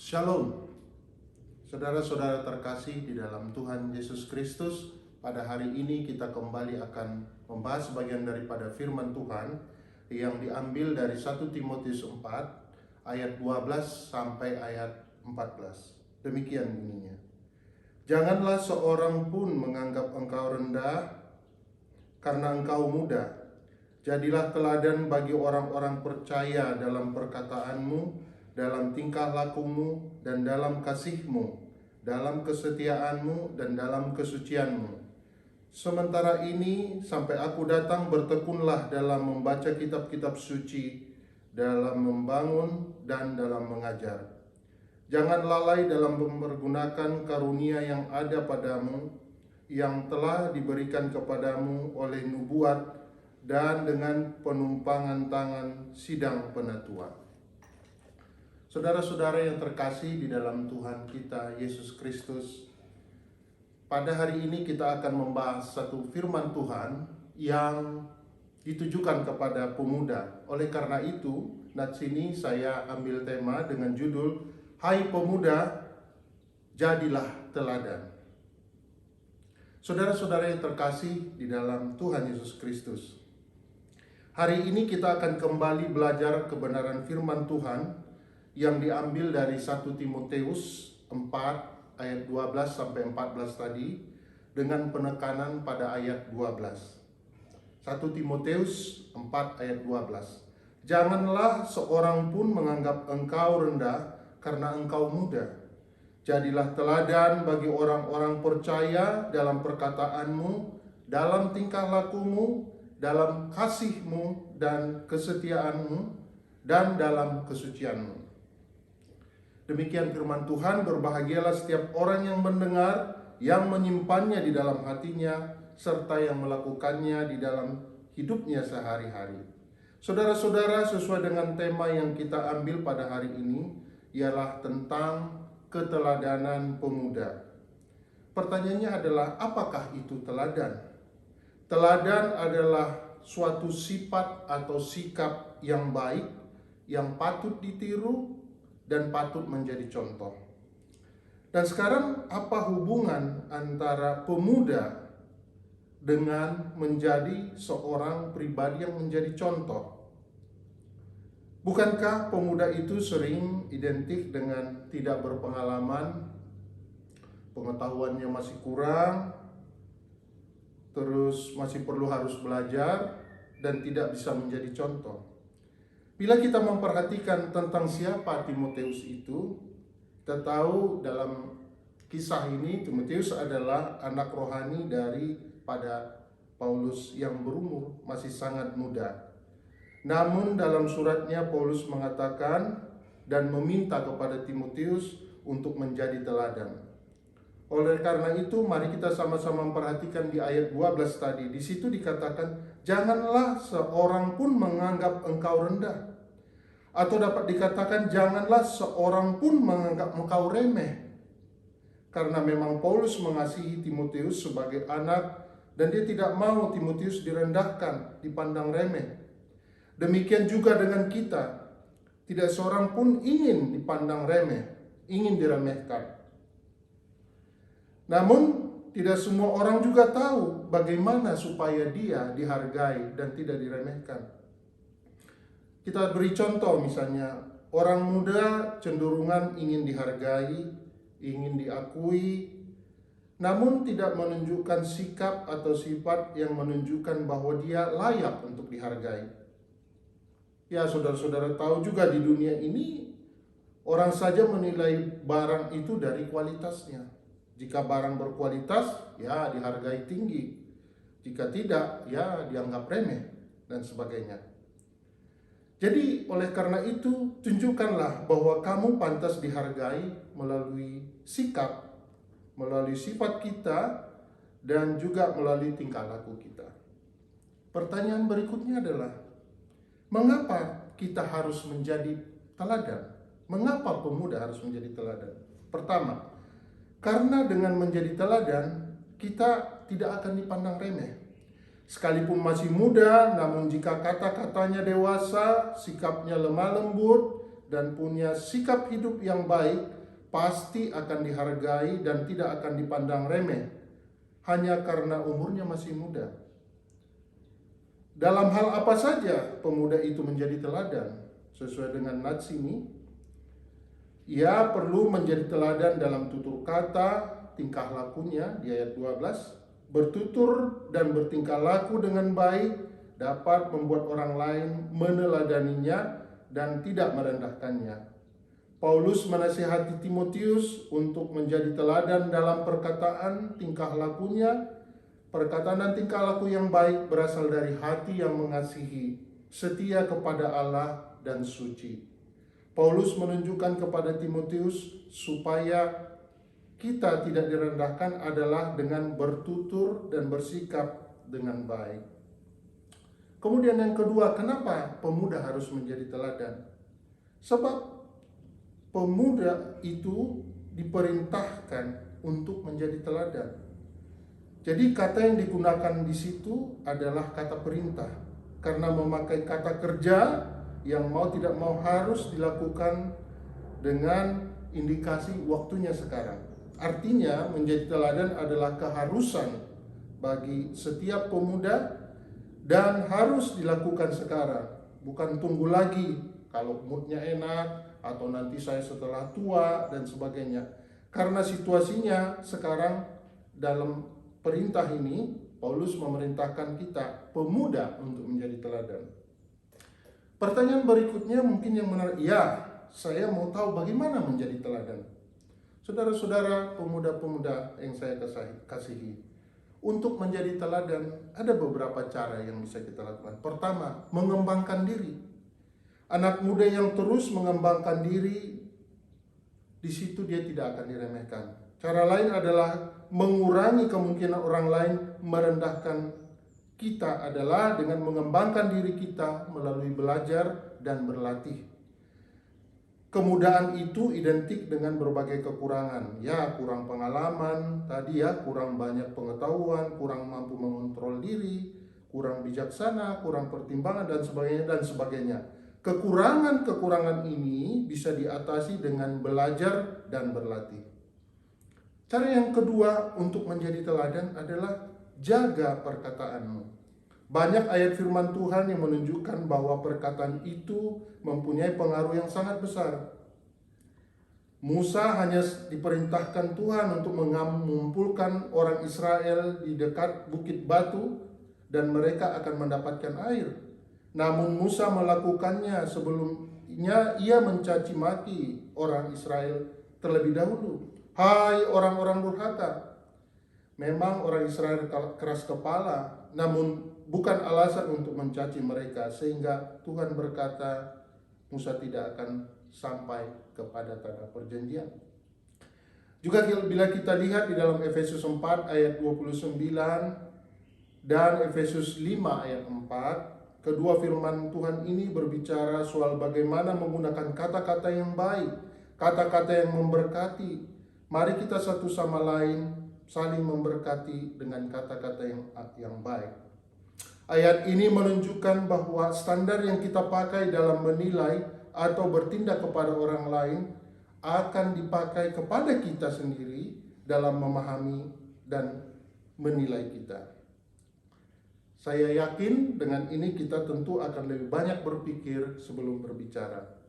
Shalom, saudara-saudara terkasih di dalam Tuhan Yesus Kristus. Pada hari ini kita kembali akan membahas bagian daripada firman Tuhan yang diambil dari 1 Timotius 4 ayat 12 sampai ayat 14. Demikian bunyinya. Janganlah seorang pun menganggap engkau rendah karena engkau muda. Jadilah teladan bagi orang-orang percaya dalam perkataanmu, dalam tingkah lakumu, dan dalam kasihmu, dalam kesetiaanmu, dan dalam kesucianmu. Sementara ini, sampai aku datang, bertekunlah dalam membaca kitab-kitab suci, dalam membangun, dan dalam mengajar. Jangan lalai dalam mempergunakan karunia yang ada padamu, yang telah diberikan kepadamu oleh nubuat, dan dengan penumpangan tangan sidang penatua. Saudara-saudara yang terkasih di dalam Tuhan kita Yesus Kristus, pada hari ini kita akan membahas satu firman Tuhan yang ditujukan kepada pemuda. Oleh karena itu, nats ini saya ambil tema dengan judul Hai Pemuda, Jadilah Teladan. Saudara-saudara yang terkasih di dalam Tuhan Yesus Kristus, hari ini kita akan kembali belajar kebenaran firman Tuhan yang diambil dari 1 Timotius 4 ayat 12 sampai 14 tadi dengan penekanan pada ayat 12. 1 Timotius 4 ayat 12. Janganlah seorang pun menganggap engkau rendah karena engkau muda. Jadilah teladan bagi orang-orang percaya dalam perkataanmu, dalam tingkah lakumu, dalam kasihmu dan kesetiaanmu, dan dalam kesucianmu. Demikian firman Tuhan. Berbahagialah setiap orang yang mendengar, yang menyimpannya di dalam hatinya, serta yang melakukannya di dalam hidupnya sehari-hari. Saudara-saudara, sesuai dengan tema yang kita ambil pada hari ini, ialah tentang keteladanan pemuda. Pertanyaannya adalah, apakah itu teladan? Teladan adalah suatu sifat atau sikap yang baik, yang patut ditiru, dan patut menjadi contoh. Dan sekarang apa hubungan antara pemuda dengan menjadi seorang pribadi yang menjadi contoh? Bukankah pemuda itu sering identik dengan tidak berpengalaman, pengetahuannya masih kurang, terus masih perlu harus belajar, dan tidak bisa menjadi contoh? Bila kita memperhatikan tentang siapa Timotius itu, kita tahu dalam kisah ini Timotius adalah anak rohani daripada Paulus yang berumur masih sangat muda. Namun dalam suratnya Paulus mengatakan dan meminta kepada Timotius untuk menjadi teladan. Oleh karena itu, mari kita sama-sama memperhatikan di ayat 12 tadi. Di situ dikatakan, janganlah seorang pun menganggap engkau rendah. Atau dapat dikatakan, janganlah seorang pun menganggap engkau remeh. Karena memang Paulus mengasihi Timotius sebagai anak, dan dia tidak mau Timotius direndahkan, dipandang remeh. Demikian juga dengan kita. Tidak seorang pun ingin dipandang remeh, ingin diremehkan. Namun tidak semua orang juga tahu bagaimana supaya dia dihargai dan tidak diremehkan. Kita beri contoh, misalnya orang muda cenderungan ingin dihargai, ingin diakui, namun tidak menunjukkan sikap atau sifat yang menunjukkan bahwa dia layak untuk dihargai. Ya, saudara-saudara tahu juga di dunia ini orang saja menilai barang itu dari kualitasnya. Jika barang berkualitas, ya dihargai tinggi. Jika tidak, ya dianggap remeh dan sebagainya. Jadi oleh karena itu, tunjukkanlah bahwa kamu pantas dihargai melalui sikap, melalui sifat kita, dan juga melalui tingkah laku kita. Pertanyaan berikutnya adalah, mengapa kita harus menjadi teladan? Mengapa pemuda harus menjadi teladan? Pertama, karena dengan menjadi teladan, kita tidak akan dipandang remeh. Sekalipun masih muda, namun jika kata-katanya dewasa, sikapnya lemah lembut, dan punya sikap hidup yang baik pasti akan dihargai dan tidak akan dipandang remeh hanya karena umurnya masih muda. Dalam hal apa saja pemuda itu menjadi teladan? Sesuai dengan nats ini, ia perlu menjadi teladan dalam tutur kata, tingkah lakunya di ayat 12. Bertutur dan bertingkah laku dengan baik dapat membuat orang lain meneladaninya dan tidak merendahkannya. Paulus menasihati Timotius untuk menjadi teladan dalam perkataan, tingkah lakunya. Perkataan dan tingkah laku yang baik berasal dari hati yang mengasihi, setia kepada Allah dan suci. Paulus menunjukkan kepada Timotius supaya kita tidak direndahkan adalah dengan bertutur dan bersikap dengan baik. Kemudian yang kedua, kenapa pemuda harus menjadi teladan? Sebab pemuda itu diperintahkan untuk menjadi teladan. Jadi kata yang digunakan di situ adalah kata perintah, karena memakai kata kerja yang mau tidak mau harus dilakukan dengan indikasi waktunya sekarang. Artinya menjadi teladan adalah keharusan bagi setiap pemuda dan harus dilakukan sekarang, bukan tunggu lagi kalau moodnya enak atau nanti saya setelah tua dan sebagainya. Karena situasinya sekarang dalam perintah ini, Paulus memerintahkan kita pemuda untuk menjadi teladan. Pertanyaan berikutnya mungkin yang menarik, ya, saya mau tahu bagaimana menjadi teladan. Saudara-saudara, pemuda-pemuda yang saya kasihi, untuk menjadi teladan ada beberapa cara yang bisa kita lakukan. Pertama, mengembangkan diri. Anak muda yang terus mengembangkan diri, di situ dia tidak akan diremehkan. Cara lain adalah mengurangi kemungkinan orang lain merendahkan kita adalah dengan mengembangkan diri kita melalui belajar dan berlatih. Kemudaan itu identik dengan berbagai kekurangan. Ya, kurang pengalaman, tadi ya, kurang banyak pengetahuan, kurang mampu mengontrol diri, kurang bijaksana, kurang pertimbangan dan sebagainya. Kekurangan-kekurangan ini bisa diatasi dengan belajar dan berlatih. Cara yang kedua untuk menjadi teladan adalah jaga perkataanmu. Banyak ayat firman Tuhan yang menunjukkan bahwa perkataan itu mempunyai pengaruh yang sangat besar. Musa hanya diperintahkan Tuhan untuk mengumpulkan orang Israel di dekat bukit batu dan mereka akan mendapatkan air. Namun Musa melakukannya sebelumnya ia mencaci maki orang Israel terlebih dahulu. Hai orang-orang durhaka. Memang orang Israel keras kepala, namun bukan alasan untuk mencaci mereka, sehingga Tuhan berkata Musa tidak akan sampai kepada tanah perjanjian. Juga bila kita lihat di dalam Efesus 4 ayat 29 dan Efesus 5 ayat 4, kedua firman Tuhan ini berbicara soal bagaimana menggunakan kata-kata yang baik, kata-kata yang memberkati. Mari kita satu sama lain saling memberkati dengan kata-kata yang baik. Ayat ini menunjukkan bahwa standar yang kita pakai dalam menilai atau bertindak kepada orang lain akan dipakai kepada kita sendiri dalam memahami dan menilai kita. Saya yakin dengan ini kita tentu akan lebih banyak berpikir sebelum berbicara.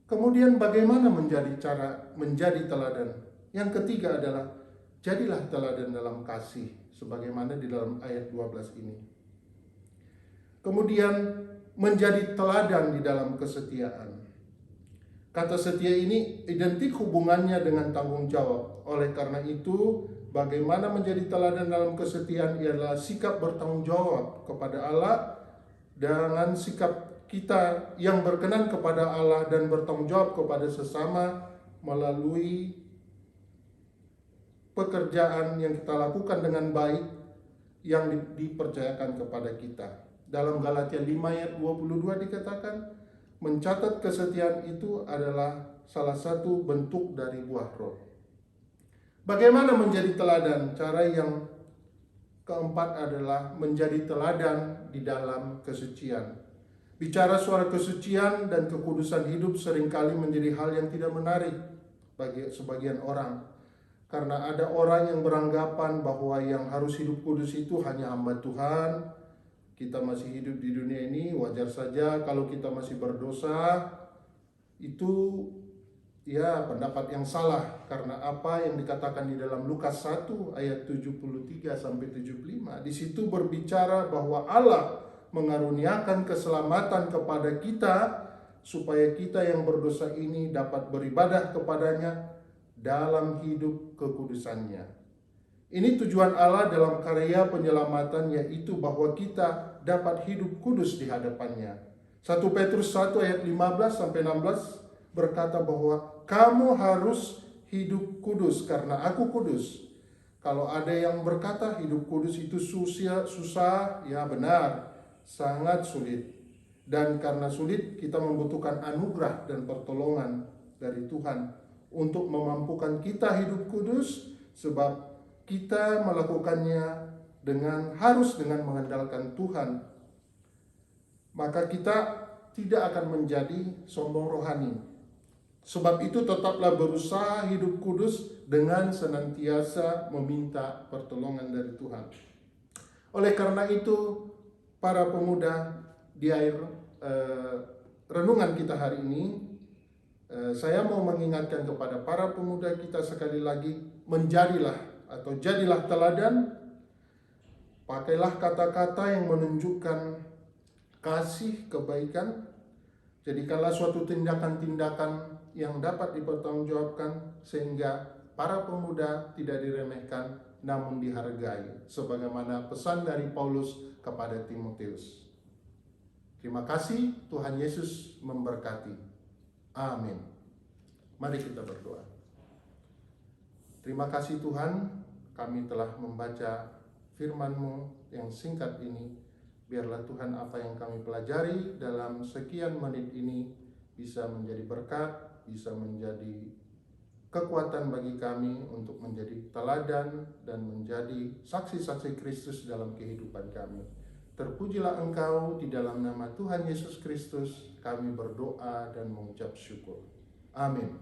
Kemudian bagaimana menjadi teladan? Yang ketiga adalah jadilah teladan dalam kasih, sebagaimana di dalam ayat 12 ini. Kemudian menjadi teladan di dalam kesetiaan. Kata setia ini identik hubungannya dengan tanggung jawab. Oleh karena itu, bagaimana menjadi teladan dalam kesetiaan ialah sikap bertanggung jawab kepada Allah dengan sikap kita yang berkenan kepada Allah dan bertanggung jawab kepada sesama melalui pekerjaan yang kita lakukan dengan baik yang dipercayakan kepada kita. Dalam Galatia 5 ayat 22 dikatakan, mencatat kesetiaan itu adalah salah satu bentuk dari buah roh. Bagaimana menjadi teladan? Cara yang keempat adalah menjadi teladan di dalam kesucian. Bicara soal kesucian dan kekudusan hidup seringkali menjadi hal yang tidak menarik bagi sebagian orang. Karena ada orang yang beranggapan bahwa yang harus hidup kudus itu hanya hamba Tuhan. Kita masih hidup di dunia ini, wajar saja kalau kita masih berdosa. Itu ya pendapat yang salah, karena apa yang dikatakan di dalam Lukas 1 ayat 73 sampai 75. Di situ berbicara bahwa Allah mengaruniakan keselamatan kepada kita supaya kita yang berdosa ini dapat beribadah kepadanya dalam hidup kekudusannya. Ini tujuan Allah dalam karya penyelamatan, yaitu bahwa kita dapat hidup kudus di hadapannya. 1 Petrus 1 ayat 15 sampai 16 berkata bahwa kamu harus hidup kudus karena aku kudus. Kalau ada yang berkata hidup kudus itu susah, ya benar, sangat sulit. Dan karena sulit, kita membutuhkan anugerah dan pertolongan dari Tuhan untuk memampukan kita hidup kudus, sebab kita melakukannya harus dengan mengandalkan Tuhan. Maka kita tidak akan menjadi sombong rohani. Sebab itu tetaplah berusaha hidup kudus dengan senantiasa meminta pertolongan dari Tuhan. Oleh karena itu, para pemuda, di akhir renungan kita hari ini, saya mau mengingatkan kepada para pemuda kita sekali lagi, jadilah teladan, pakailah kata-kata yang menunjukkan kasih, kebaikan, jadikanlah suatu tindakan-tindakan yang dapat dipertanggungjawabkan sehingga para pemuda tidak diremehkan namun dihargai, sebagaimana pesan dari Paulus kepada Timotius. Terima kasih, Tuhan Yesus memberkati. Amin. Mari kita berdoa. Terima kasih Tuhan, kami telah membaca firman-Mu yang singkat ini. Biarlah Tuhan apa yang kami pelajari dalam sekian menit ini bisa menjadi berkat, bisa menjadi kekuatan bagi kami untuk menjadi teladan dan menjadi saksi-saksi Kristus dalam kehidupan kami. Terpujilah Engkau, di dalam nama Tuhan Yesus Kristus kami berdoa dan mengucap syukur. Amin.